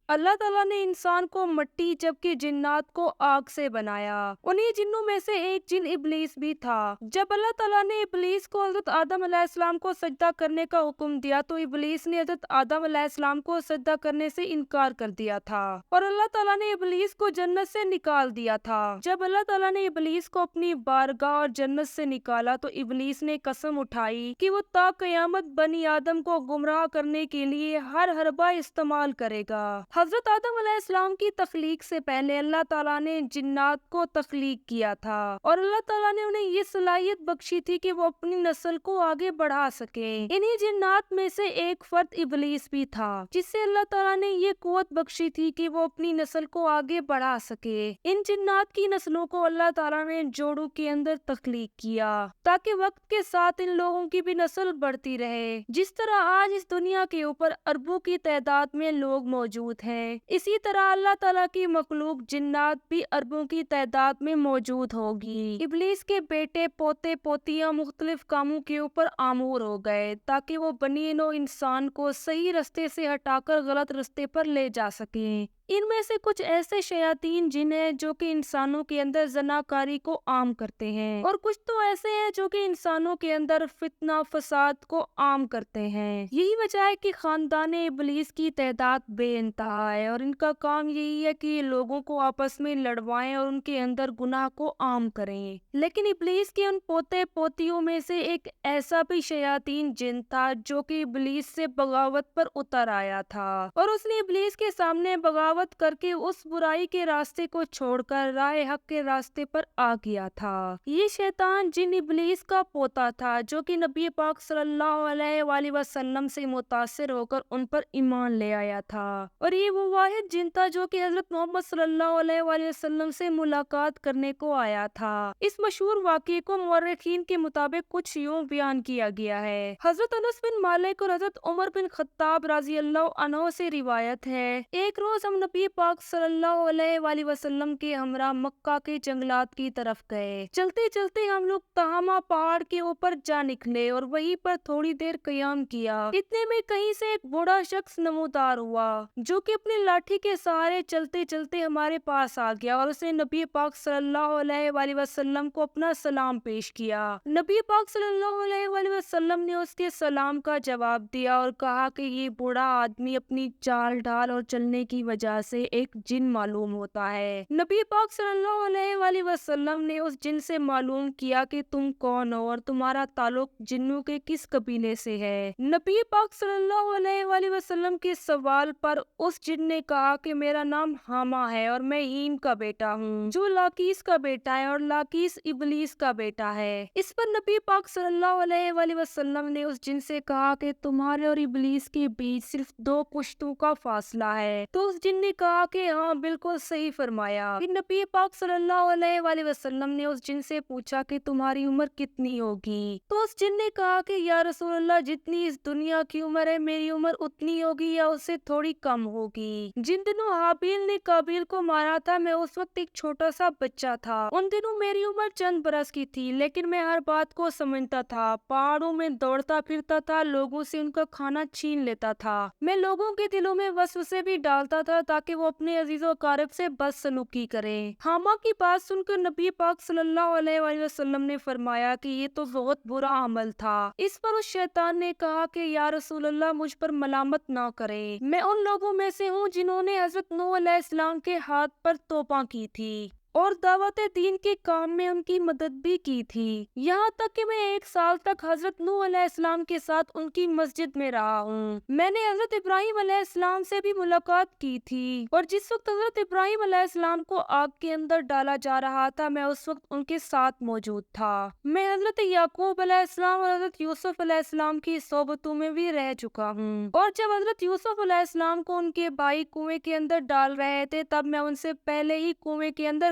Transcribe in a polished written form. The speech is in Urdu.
اللہ تعالیٰ نے انسان کو مٹی جبکہ جنات کو آگ سے بنایا۔ انہی جنوں میں سے ایک جن ابلیس بھی تھا۔ جب اللہ تعالیٰ نے ابلیس کو حضرت آدم علیہ السلام کو سجدہ کرنے کا حکم دیا تو ابلیس نے حضرت آدم علیہ السلام کو سجدہ کرنے سے انکار کر دیا تھا اور اللہ تعالیٰ نے ابلیس کو جنت سے نکال دیا تھا۔ جب اللہ تعالیٰ نے ابلیس کو اپنی بارگاہ اور جنت سے نکالا تو ابلیس نے قسم اٹھائی کہ وہ تا قیامت بنی آدم کو گمراہ کرنے کے لیے ہر حربہ استعمال کرے گا۔ حضرت آدم علیہ السلام کی تخلیق سے پہلے اللہ تعالیٰ نے جنات کو تخلیق کیا تھا اور اللہ تعالیٰ نے انہیں یہ صلاحیت بخشی تھی کہ وہ اپنی نسل کو آگے بڑھا سکے۔ انہی جنات میں سے ایک فرد ابلیس بھی تھا جسے اللہ تعالیٰ نے یہ قوت بخشی تھی کہ وہ اپنی نسل کو آگے بڑھا سکے۔ ان جنات کی نسلوں کو اللہ تعالیٰ نے جوڑوں کے اندر تخلیق کیا تاکہ وقت کے ساتھ ان لوگوں کی بھی نسل بڑھتی رہے۔ جس طرح آج اس دنیا کے اوپر اربوں کی تعداد میں لوگ موجود ہیں، اسی طرح اللہ تعالیٰ کی مخلوق جنات بھی اربوں کی تعداد میں موجود ہوگی۔ ابلیس کے بیٹے پوتے پوتیاں مختلف کاموں کے اوپر آمور ہو گئے تاکہ وہ بنی نوع انسان کو صحیح رستے سے ہٹا کر غلط رستے پر لے جا سکیں۔ ان میں سے کچھ ایسے شیاطین جن ہیں جو کہ انسانوں کے اندر زناکاری کو عام کرتے ہیں اور کچھ تو ایسے ہیں جو کہ انسانوں کے اندر فتنہ فساد کو عام کرتے ہیں۔ یہی وجہ ہے کہ خاندان ابلیس کی تعداد بے انتہا ہے اور ان کا کام یہی ہے کہ یہ لوگوں کو آپس میں لڑوائیں اور ان کے اندر گناہ کو عام کریں۔ لیکن ابلیس کے ان پوتے پوتیوں میں سے ایک ایسا بھی شیاطین جن تھا جو کہ ابلیس سے بغاوت پر اتر آیا تھا اور اس نے ابلیس کے سامنے بغاوت کر کے اس برائی کے راستے کو چھوڑ کر راہ حق کے راستے پر آ گیا تھا۔ یہ شیطان جن ابلیس کا پوتا تھا جو کہ نبی پاک صلی اللہ علیہ وآلہ وسلم سے متاثر ہو کر ان پر ایمان لے آیا تھا اور یہ وہ واحد جن تھا جو کہ حضرت محمد صلی اللہ علیہ وآلہ وسلم سے ملاقات کرنے کو آیا تھا۔ اس مشہور واقعے کو مورخین کے مطابق کچھ یوں بیان کیا گیا ہے۔ حضرت انس بن مالک اور حضرت عمر بن خطاب رضی اللہ عنہ سے روایت ہے، ایک روز ہم نبی پاک صلی اللہ علیہ وآلہ وسلم کے ہمراہ مکہ کے جنگلات کی طرف گئے۔ چلتے چلتے ہم لوگ تہامہ پہاڑ کے اوپر جا نکلے اور وہیں پر تھوڑی دیر قیام کیا۔ اتنے میں کہیں سے ایک بوڑھا شخص نمودار ہوا جو کہ اپنی لاٹھی کے سہارے چلتے چلتے ہمارے پاس آ گیا اور اسے نبی پاک صلی اللہ علیہ وآلہ وسلم کو اپنا سلام پیش کیا۔ نبی پاک صلی اللہ علیہ وآلہ وسلم نے اس کے سلام کا جواب دیا اور کہا کہ یہ بوڑھا آدمی اپنی چال ڈھال اور چلنے کی وجہ سے ایک جن معلوم ہوتا ہے۔ نبی پاک صلی اللہ علیہ وآلہ وسلم نے اس جن سے معلوم کیا کہ تم کون ہو اور تمہارا تعلق جنوں کے کس قبیلے سے ہے۔ نبی پاک صلی اللہ علیہ وآلہ وسلم کے سوال پر اس جن نے کہا کہ میرا نام حامہ ہے اور میں ہیم کا بیٹا ہوں جو لاکیس کا بیٹا ہے اور لاکیس ابلیس کا بیٹا ہے۔ اس پر نبی پاک صلی اللہ علیہ وآلہ وسلم نے اس جن سے کہا کہ تمہارے اور ابلیس کے بیچ صرف 2 پشتوں کا فاصلہ ہے۔ تو اس جن نے کہا کہ ہاں بالکل صحیح فرمایا۔ پھر نبی پاک صلی اللہ علیہ وآلہ وسلم نے اس جن سے پوچھا کہ تمہاری عمر کتنی ہوگی؟ تو اس جن نے کہا کہ یا رسول اللہ جتنی اس دنیا کی عمر ہے میری عمر اتنی ہوگی یا اس سے تھوڑی کم ہوگی۔ جن دنوں حابیل نے قابیل کو مارا تھا میں اس وقت ایک چھوٹا سا بچہ تھا۔ ان دنوں میری عمر چند برس کی تھی لیکن میں ہر بات کو سمجھتا تھا، پہاڑوں میں دوڑتا پھرتا تھا، لوگوں سے ان کا کھانا چھین لیتا تھا، میں لوگوں کے دلوں میں وسوسے بھی ڈالتا تھا تاکہ وہ اپنے عزیز و اقارب سے بدسلوکی کریں۔ حامہ کی بات سن کر نبی پاک صلی اللہ علیہ وآلہ وسلم نے فرمایا کہ یہ تو بہت برا عمل تھا۔ اس پر اس شیطان نے کہا کہ یا رسول اللہ مجھ پر ملامت نہ کریں، میں ان لوگوں میں سے ہوں جنہوں نے حضرت نوح علیہ السلام کے ہاتھ پر توپاں کی تھی اور دعوت دین کے کام میں ان کی مدد بھی کی تھی، یہاں تک کہ میں 1 سال تک حضرت نوح علیہ السلام کے ساتھ ان کی مسجد میں رہا ہوں۔ میں نے حضرت ابراہیم علیہ السلام سے بھی ملاقات کی تھی اور جس وقت حضرت ابراہیم علیہ السلام کو آگ کے اندر ڈالا جا رہا تھا میں اس وقت ان کے ساتھ موجود تھا۔ میں حضرت یعقوب علیہ السلام اور حضرت یوسف علیہ السلام کی صحبتوں میں بھی رہ چکا ہوں اور جب حضرت یوسف علیہ السلام کو ان کے بھائی کنویں کے اندر ڈال رہے تھے تب میں ان سے پہلے ہی کنویں کے اندر